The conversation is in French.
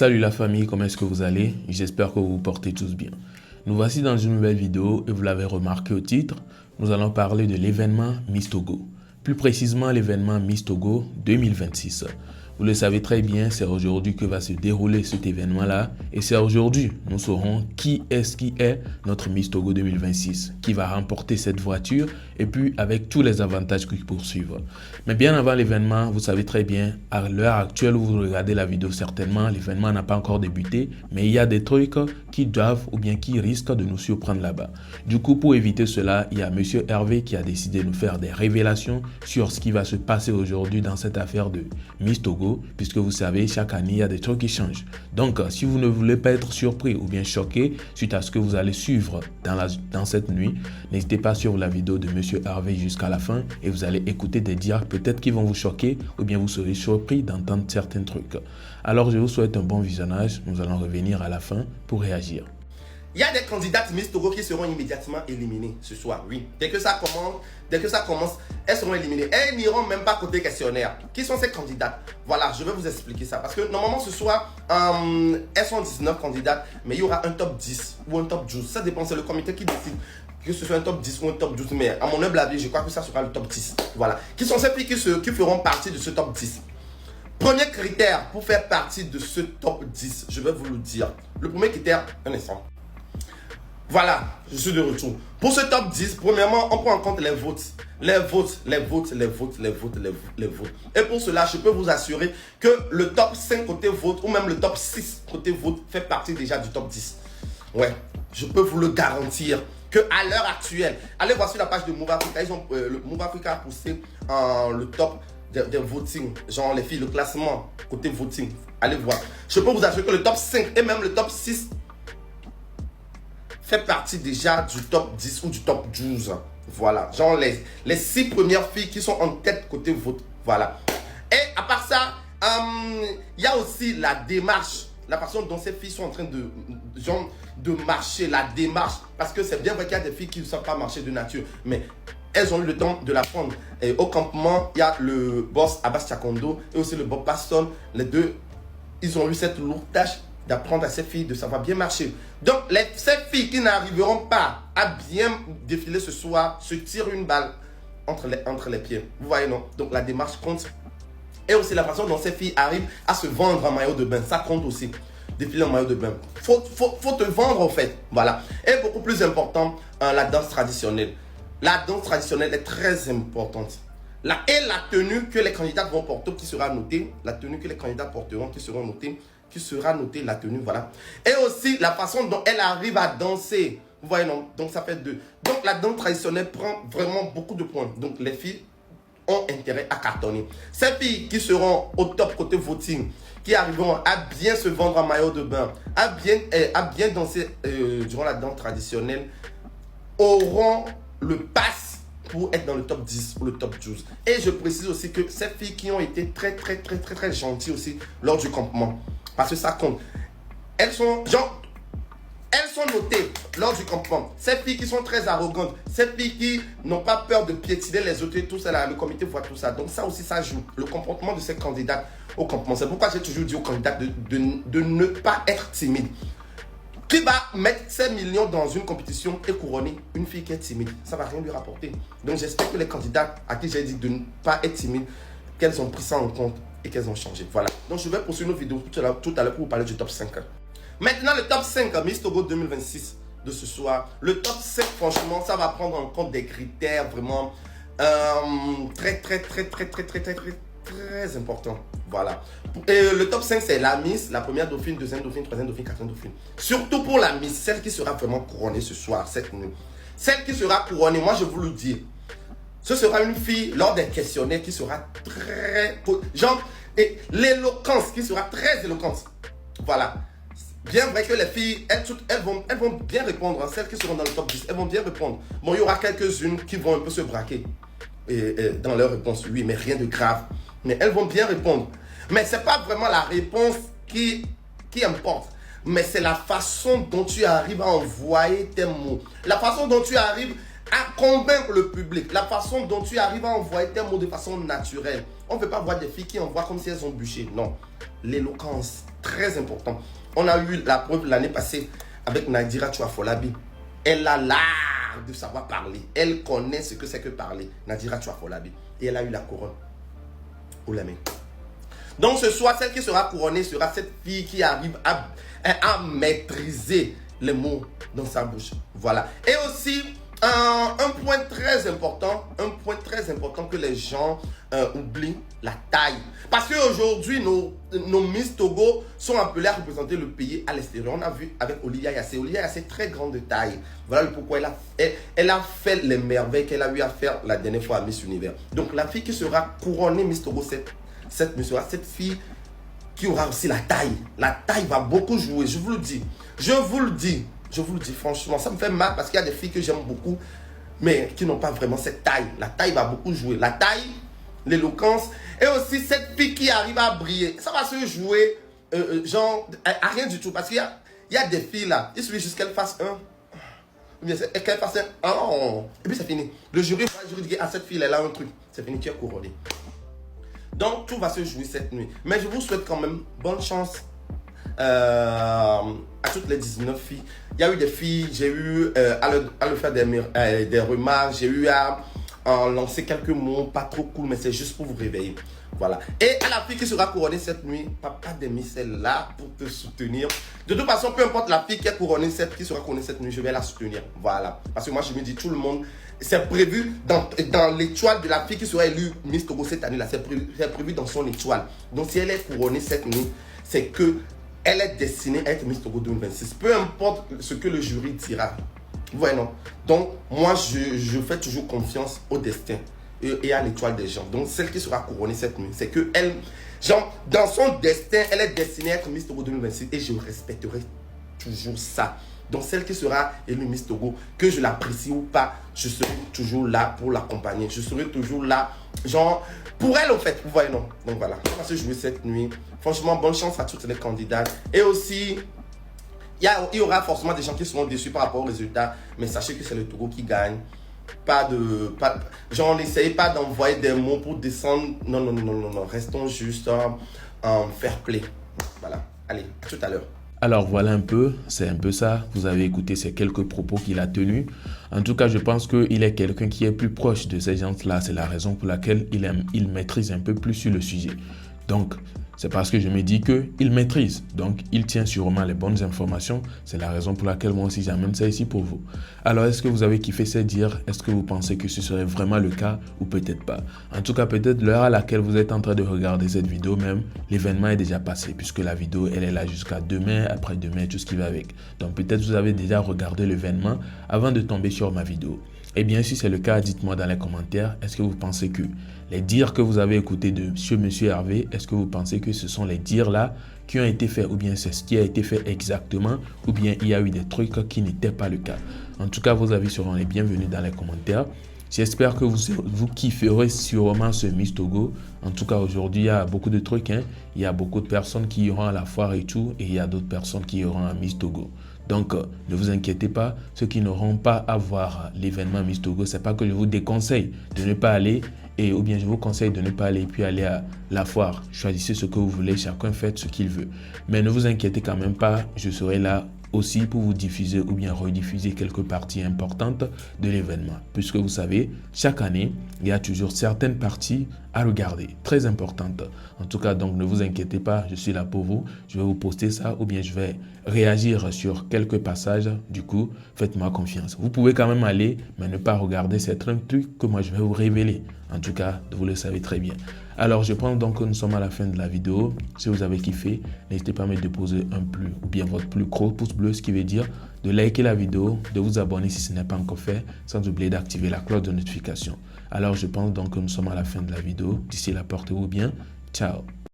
Salut la famille, comment est-ce que vous allez? J'espère que vous vous portez tous bien. Nous voici dans une nouvelle vidéo et vous l'avez remarqué au titre, nous allons parler de l'événement Miss Togo. Plus précisément l'événement Miss Togo 2026. Vous le savez très bien, c'est aujourd'hui que va se dérouler cet événement-là et c'est aujourd'hui nous saurons qui est notre Miss Togo 2026, qui va remporter cette voiture et puis avec tous les avantages qui poursuivent. Mais bien avant l'événement, vous savez très bien, à l'heure actuelle où vous regardez la vidéo certainement, l'événement n'a pas encore débuté, mais il y a des trucs qui doivent ou bien qui risquent de nous surprendre là-bas. Du coup, pour éviter cela, il y a Monsieur Hervé qui a décidé de nous faire des révélations sur ce qui va se passer aujourd'hui dans cette affaire de Miss Togo, puisque vous savez, chaque année, il y a des trucs qui changent. Donc, si vous ne voulez pas être surpris ou bien choqué suite à ce que vous allez suivre dans cette nuit, n'hésitez pas à suivre la vidéo de Monsieur Hervé jusqu'à la fin et vous allez écouter des dires peut-être qui vont vous choquer ou bien vous serez surpris d'entendre certains trucs. Alors, je vous souhaite un bon visionnage. Nous allons revenir à la fin pour réagir. Il y a des candidates Miss Togo qui seront immédiatement éliminées ce soir, oui. Dès que ça commence, elles seront éliminées. Elles n'iront même pas côté questionnaire. Qui sont ces candidates? Voilà, je vais vous expliquer ça. Parce que normalement ce soir, elles sont 19 candidates, mais il y aura un top 10 ou un top 12. Ça dépend, c'est le comité qui décide que ce soit un top 10 ou un top 12. Mais à mon humble avis, je crois que ça sera le top 10. Voilà. Qui sont ces filles qui feront partie de ce top 10? Premier critère pour faire partie de ce top 10, je vais vous le dire. Le premier critère, un instant. Voilà, je suis de retour. Pour ce top 10, premièrement, on prend en compte les votes. Les votes. Et pour cela, je peux vous assurer que le top 5 côté vote ou même le top 6 côté vote fait partie déjà du top 10. Ouais, je peux vous le garantir que à l'heure actuelle, allez voir sur la page de Move Africa, le Move Africa a poussé le top des voting, genre les filles, le classement côté voting. Allez voir. Je peux vous assurer que le top 5 et même le top 6 fait partie déjà du top 10 ou du top 12. Voilà, genre les 6 premières filles qui sont en tête côté vote. Voilà. Et à part ça, il y a aussi la démarche, la façon dont ces filles sont en train de marcher, la démarche. Parce que c'est bien vrai qu'il y a des filles qui ne savent pas marcher de nature, mais elles ont eu le temps de l'apprendre. Et au campement, il y a le boss Abbas Chakondo et aussi le boss Paston. Les deux, ils ont eu cette lourde tâche d'apprendre à ces filles de savoir bien marcher. Donc, ces filles qui n'arriveront pas à bien défiler ce soir se tirent une balle entre les pieds. Vous voyez, non? Donc, la démarche compte. Et aussi la façon dont ces filles arrivent à se vendre en maillot de bain. Ça compte aussi. Défiler en maillot de bain. Faut te vendre, en fait. Voilà. Et beaucoup plus important, la danse traditionnelle. La danse traditionnelle est très importante. Et la tenue que les candidats vont porter, qui sera notée. La tenue que les candidats porteront, qui seront notées. Qui sera notée la tenue, voilà. Et aussi la façon dont elle arrive à danser. Vous voyez, non? Donc ça fait 2. Donc la danse traditionnelle prend vraiment beaucoup de points. Donc les filles ont intérêt à cartonner. Ces filles qui seront au top côté voting, qui arriveront à bien se vendre en maillot de bain, à bien danser durant la danse traditionnelle, auront le pass pour être dans le top 10 ou le top 12. Et je précise aussi que ces filles qui ont été très gentilles aussi lors du campement. Parce que ça compte. Elles sont notées lors du campement. Ces filles qui sont très arrogantes. Ces filles qui n'ont pas peur de piétiner les autres et tout ça. Là, le comité voit tout ça. Donc ça aussi, ça joue. Le comportement de ces candidats au campement. C'est pourquoi j'ai toujours dit aux candidats de ne pas être timide. Qui va mettre 5 millions dans une compétition et couronner une fille qui est timide? Ça ne va rien lui rapporter. Donc j'espère que les candidats à qui j'ai dit de ne pas être timide, qu'elles ont pris ça en compte et qu'elles ont changé. Voilà. Donc je vais poursuivre nos vidéos tout à l'heure pour vous parler du top 5. Maintenant, le top 5 Miss Togo 2026 de ce soir. Le top 5, franchement, ça va prendre en compte des critères vraiment très importants. Voilà. Et le top 5, c'est la Miss, la première dauphine, deuxième dauphine, troisième dauphine, quatrième dauphine. Surtout pour la Miss, celle qui sera vraiment couronnée ce soir, cette nuit. Celle qui sera couronnée, moi je vous le dis. Ce sera une fille, lors des questionnaires, qui sera très... Genre, et l'éloquence qui sera très éloquente. Voilà. Bien vrai que les filles, elles vont bien répondre. Hein, celles qui seront dans le top 10, elles vont bien répondre. Bon, il y aura quelques-unes qui vont un peu se braquer dans leur réponse. Oui, mais rien de grave. Mais elles vont bien répondre. Mais ce n'est pas vraiment la réponse qui importe. Mais c'est la façon dont tu arrives à envoyer tes mots. La façon dont tu arrives à convaincre le public. La façon dont tu arrives à envoyer tes mots de façon naturelle. On ne veut pas voir des filles qui envoient comme si elles ont bûché. Non. L'éloquence très important. On a eu la preuve l'année passée avec Nadira Chouafolabi. Elle a l'art de savoir parler. Elle connaît ce que c'est que parler. Nadira Chouafolabi. Et elle a eu la couronne. Ou la main. Donc ce soir, celle qui sera couronnée sera cette fille qui arrive à maîtriser les mots dans sa bouche. Voilà. Et aussi, un point très important que les gens oublient, la taille. Parce qu'aujourd'hui, nos Miss Togo sont appelés à représenter le pays à l'extérieur. On a vu avec Olivia Yassé. Olivia Yassé, très grande taille. Voilà pourquoi elle a fait les merveilles qu'elle a eu à faire la dernière fois à Miss Univers. Donc la fille qui sera couronnée Miss Togo, cette fille qui aura aussi la taille. La taille va beaucoup jouer, je vous le dis. Je vous le dis, franchement. Ça me fait mal parce qu'il y a des filles que j'aime beaucoup, mais qui n'ont pas vraiment cette taille. La taille va beaucoup jouer. La taille, l'éloquence, et aussi cette fille qui arrive à briller. Ça va se jouer, genre, à rien du tout. Parce qu'il y a des filles là, il suffit juste qu'elles fassent qu'elle fasse un oh, et puis c'est fini. Le jury va dire, cette fille elle a un truc. C'est fini, tu es couronné. Donc, tout va se jouer cette nuit. Mais je vous souhaite quand même bonne chance à toutes les 19 filles. Il y a eu des filles, j'ai eu à leur faire des remarques, j'ai eu à lancer quelques mots, pas trop cool, mais c'est juste pour vous réveiller. Voilà. Et à la fille qui sera couronnée cette nuit, papa Demis est là pour te soutenir. De toute façon, peu importe la fille qui sera couronnée cette nuit, je vais la soutenir. Voilà. Parce que moi, je me dis, tout le monde, c'est prévu dans l'étoile de la fille qui sera élue Miss Togo cette année-là. C'est prévu dans son étoile. Donc, si elle est couronnée cette nuit, c'est que elle est destinée à être Miss Togo 2026. Peu importe ce que le jury dira. Voilà, non. Donc, moi, je fais toujours confiance au destin et à l'étoile des gens. Donc, celle qui sera couronnée cette nuit, c'est que elle, genre, dans son destin, elle est destinée à être Miss Togo 2026 et je respecterai toujours ça. Donc, celle qui sera élue Miss Togo, que je l'apprécie ou pas, je serai toujours là pour l'accompagner. Je serai toujours là, genre, pour elle, en fait. Vous voyez, non? Donc, voilà. On va se jouer cette nuit. Franchement, bonne chance à toutes les candidates. Et aussi, il y aura forcément des gens qui seront déçus par rapport aux résultats. Mais sachez que c'est le Togo qui gagne. Genre, n'essayez pas d'envoyer des mots pour descendre. Non, non, non, non, non. Restons juste en fair play. Voilà. Allez, à tout à l'heure. Alors voilà un peu, c'est un peu ça. Vous avez écouté ces quelques propos qu'il a tenus. En tout cas, je pense qu'il est quelqu'un qui est plus proche de ces gens-là. C'est la raison pour laquelle il maîtrise un peu plus sur le sujet. Donc, c'est parce que je me dis qu'il maîtrise. Donc, il tient sûrement les bonnes informations. C'est la raison pour laquelle moi aussi j'amène ça ici pour vous. Alors, est-ce que vous avez kiffé ces dires? Est-ce que vous pensez que ce serait vraiment le cas ou peut-être pas? En tout cas, peut-être l'heure à laquelle vous êtes en train de regarder cette vidéo même, l'événement est déjà passé puisque la vidéo, elle est là jusqu'à demain, après-demain, tout ce qui va avec. Donc, peut-être vous avez déjà regardé l'événement avant de tomber sur ma vidéo. Eh bien, si c'est le cas, dites-moi dans les commentaires, est-ce que vous pensez que les dires que vous avez écoutés de Monsieur Hervé, est-ce que vous pensez que ce sont les dires là qui ont été faits ou bien c'est ce qui a été fait exactement ou bien il y a eu des trucs qui n'étaient pas le cas? En tout cas, vos avis seront les bienvenus dans les commentaires. J'espère que vous kifferez sûrement ce Miss Togo. En tout cas, aujourd'hui, il y a beaucoup de trucs. Il y a beaucoup de personnes qui iront à la foire et tout. Et il y a d'autres personnes qui iront à Miss Togo. Donc, ne vous inquiétez pas. Ceux qui n'auront pas à voir l'événement Miss Togo, ce n'est pas que je vous déconseille de ne pas aller. Ou bien je vous conseille de ne pas aller puis aller à la foire. Choisissez ce que vous voulez. Chacun fait ce qu'il veut. Mais ne vous inquiétez quand même pas. Je serai là aussi pour vous diffuser ou bien rediffuser quelques parties importantes de l'événement. Puisque vous savez, chaque année, il y a toujours certaines parties à regarder, très importantes. En tout cas, donc ne vous inquiétez pas, je suis là pour vous. Je vais vous poster ça ou bien je vais réagir sur quelques passages. Du coup, faites-moi confiance. Vous pouvez quand même aller, mais ne pas regarder certains trucs que moi je vais vous révéler. En tout cas, vous le savez très bien. Alors, je pense donc que nous sommes à la fin de la vidéo. Si vous avez kiffé, n'hésitez pas à me déposer un plus ou bien votre plus gros pouce bleu, ce qui veut dire de liker la vidéo, de vous abonner si ce n'est pas encore fait, sans oublier d'activer la cloche de notification. Alors, je pense donc que nous sommes à la fin de la vidéo. D'ici là, portez-vous bien. Ciao.